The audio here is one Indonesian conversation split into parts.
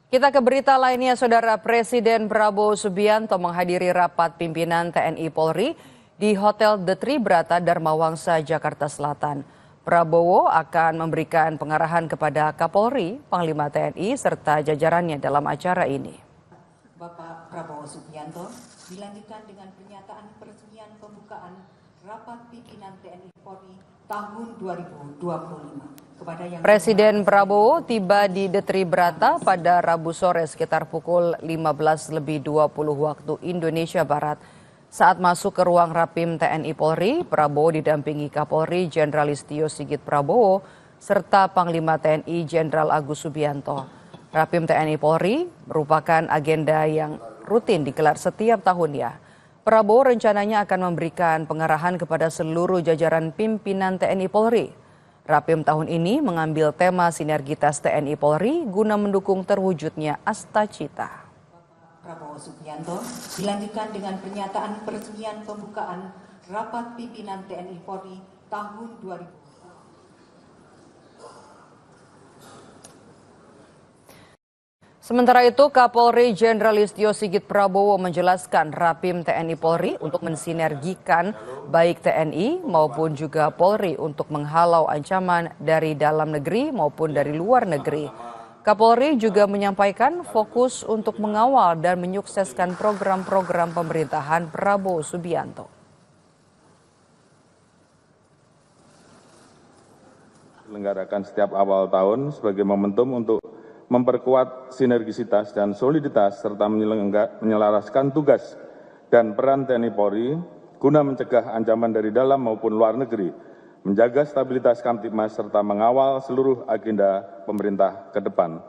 Kita ke berita lainnya, Saudara. Presiden Prabowo Subianto menghadiri rapat pimpinan TNI Polri di Hotel The Tribrata Dharmawangsa, Jakarta Selatan. Prabowo akan memberikan pengarahan kepada Kapolri, Panglima TNI, serta jajarannya dalam acara ini. Bapak Prabowo Subianto dilanjutkan dengan pernyataan peresmian pembukaan rapat pimpinan TNI Polri tahun 2025. Presiden Prabowo tiba di The Tribrata pada Rabu sore sekitar pukul 15.20 waktu Indonesia Barat. Saat masuk ke ruang Rapim TNI Polri, Prabowo didampingi Kapolri Jenderal Listio Sigit Prabowo serta Panglima TNI Jenderal Agus Subianto. Rapim TNI Polri merupakan agenda yang rutin digelar setiap tahunnya. Prabowo rencananya akan memberikan pengarahan kepada seluruh jajaran pimpinan TNI Polri. Rapim tahun ini mengambil tema sinergitas TNI Polri guna mendukung terwujudnya Astacita. Prabowo Subianto dilanjutkan dengan pernyataan peresmian pembukaan rapat pimpinan TNI Polri tahun 2000. Sementara itu, Kapolri Jenderal Listio Sigit Prabowo menjelaskan Rapim TNI Polri untuk mensinergikan baik TNI maupun juga Polri untuk menghalau ancaman dari dalam negeri maupun dari luar negeri. Kapolri juga menyampaikan fokus untuk mengawal dan menyukseskan program-program pemerintahan Prabowo Subianto. Diselenggarakan setiap awal tahun sebagai momentum untuk memperkuat sinergisitas dan soliditas serta menyelaraskan tugas dan peran TNI Polri guna mencegah ancaman dari dalam maupun luar negeri, menjaga stabilitas Kamtibmas serta mengawal seluruh agenda pemerintah ke depan.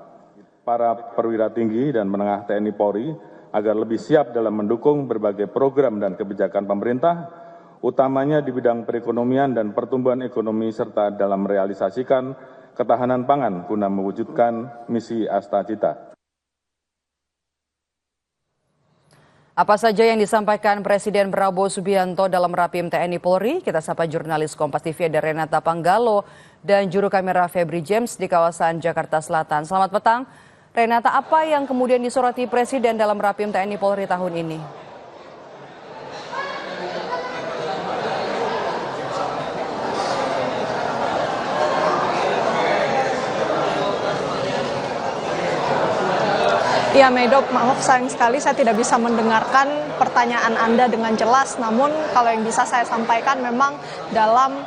Para perwira tinggi dan menengah TNI Polri agar lebih siap dalam mendukung berbagai program dan kebijakan pemerintah, utamanya di bidang perekonomian dan pertumbuhan ekonomi serta dalam merealisasikan ketahanan pangan guna mewujudkan misi Astacita. Apa saja yang disampaikan Presiden Prabowo Subianto dalam Rapim TNI Polri? Kita sapa jurnalis Kompas TV ada Renata Panggalo dan juru kamera Febri James di kawasan Jakarta Selatan. Selamat petang. Renata, apa yang kemudian disoroti Presiden dalam Rapim TNI Polri tahun ini? Ya, Medop, maaf sayang sekali saya tidak bisa mendengarkan pertanyaan Anda dengan jelas. Namun kalau yang bisa saya sampaikan memang dalam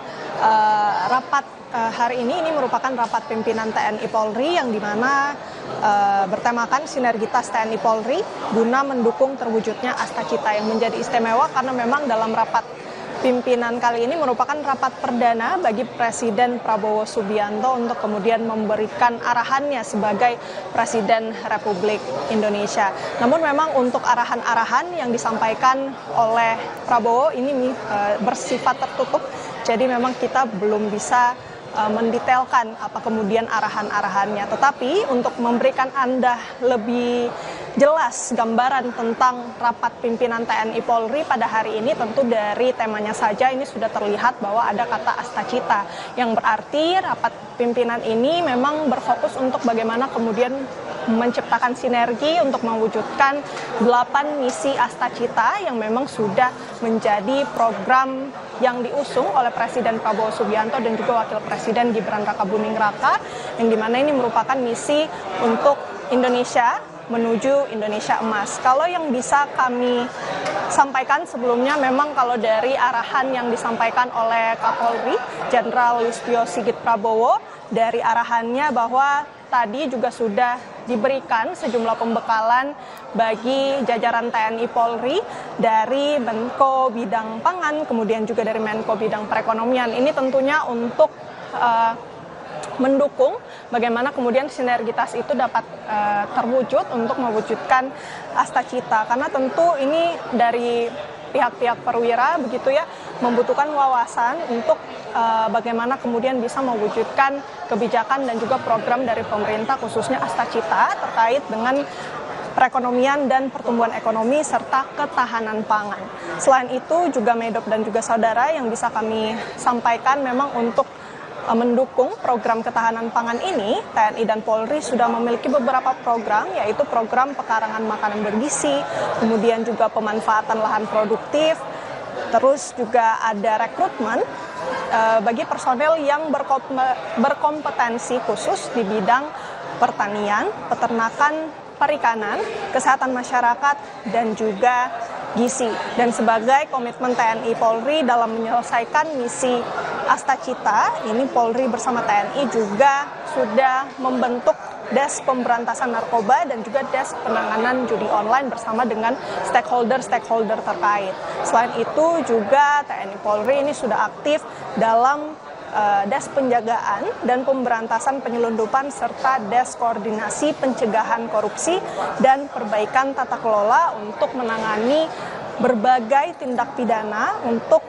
rapat hari ini merupakan rapat pimpinan TNI Polri yang dimana bertemakan sinergitas TNI Polri guna mendukung terwujudnya Astacita, yang menjadi istimewa karena memang dalam rapat pimpinan kali ini merupakan rapat perdana bagi Presiden Prabowo Subianto untuk kemudian memberikan arahannya sebagai Presiden Republik Indonesia. Namun memang untuk arahan-arahan yang disampaikan oleh Prabowo ini bersifat tertutup, jadi memang kita belum bisa mendetailkan apa kemudian arahan-arahannya. Tetapi untuk memberikan Anda lebih jelas gambaran tentang rapat pimpinan TNI Polri pada hari ini, tentu dari temanya saja ini sudah terlihat bahwa ada kata Astacita, yang berarti rapat pimpinan ini memang berfokus untuk bagaimana kemudian menciptakan sinergi untuk mewujudkan 8 misi Astacita yang memang sudah menjadi program yang diusung oleh Presiden Prabowo Subianto dan juga Wakil Presiden Gibran Rakabuming Raka, yang dimana ini merupakan misi untuk Indonesia menuju Indonesia Emas. Kalau yang bisa kami sampaikan sebelumnya, memang kalau dari arahan yang disampaikan oleh Kapolri Jenderal Listio Sigit Prabowo, dari arahannya bahwa tadi juga sudah diberikan sejumlah pembekalan bagi jajaran TNI Polri dari Menko Bidang Pangan, kemudian juga dari Menko Bidang Perekonomian. Ini tentunya untuk mendukung bagaimana kemudian sinergitas itu dapat terwujud untuk mewujudkan Astacita. Karena tentu ini dari pihak-pihak perwira begitu ya, membutuhkan wawasan untuk bagaimana kemudian bisa mewujudkan kebijakan dan juga program dari pemerintah khususnya Astacita terkait dengan perekonomian dan pertumbuhan ekonomi serta ketahanan pangan. Selain itu juga Medop dan juga saudara yang bisa kami sampaikan memang untuk mendukung program ketahanan pangan ini, TNI dan Polri sudah memiliki beberapa program, yaitu program pekarangan makanan bergizi, kemudian juga pemanfaatan lahan produktif, terus juga ada rekrutmen bagi personel yang berkompetensi khusus di bidang pertanian, peternakan, perikanan, kesehatan masyarakat, dan juga gizi. Dan sebagai komitmen TNI Polri dalam menyelesaikan misi Astacita, ini Polri bersama TNI juga sudah membentuk Des Pemberantasan Narkoba dan juga Des Penanganan Judi Online bersama dengan stakeholder terkait. Selain itu juga TNI Polri ini sudah aktif dalam Des Penjagaan dan Pemberantasan Penyelundupan serta Des Koordinasi Pencegahan Korupsi dan Perbaikan Tata Kelola untuk menangani berbagai tindak pidana untuk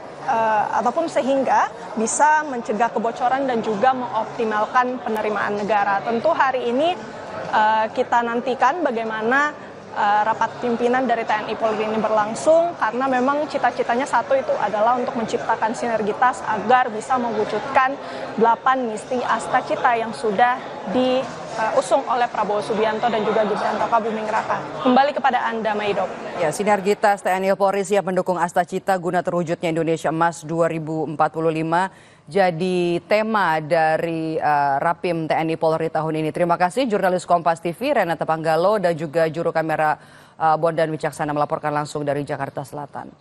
ataupun sehingga bisa mencegah kebocoran dan juga mengoptimalkan penerimaan negara. Tentu hari ini kita nantikan bagaimana rapat pimpinan dari TNI Polri ini berlangsung, karena memang cita-citanya satu, itu adalah untuk menciptakan sinergitas agar bisa mewujudkan 8 misi Astacita yang sudah diusung oleh Prabowo Subianto dan juga Gibran Rakabuming Raka. Kembali kepada Anda, Maidop. Ya, sinergitas TNI Polri siap mendukung Astacita guna terwujudnya Indonesia Emas 2045 jadi tema dari Rapim TNI Polri tahun ini. Terima kasih jurnalis Kompas TV Renata Panggalo dan juga juru kamera Bondan Wicaksana melaporkan langsung dari Jakarta Selatan.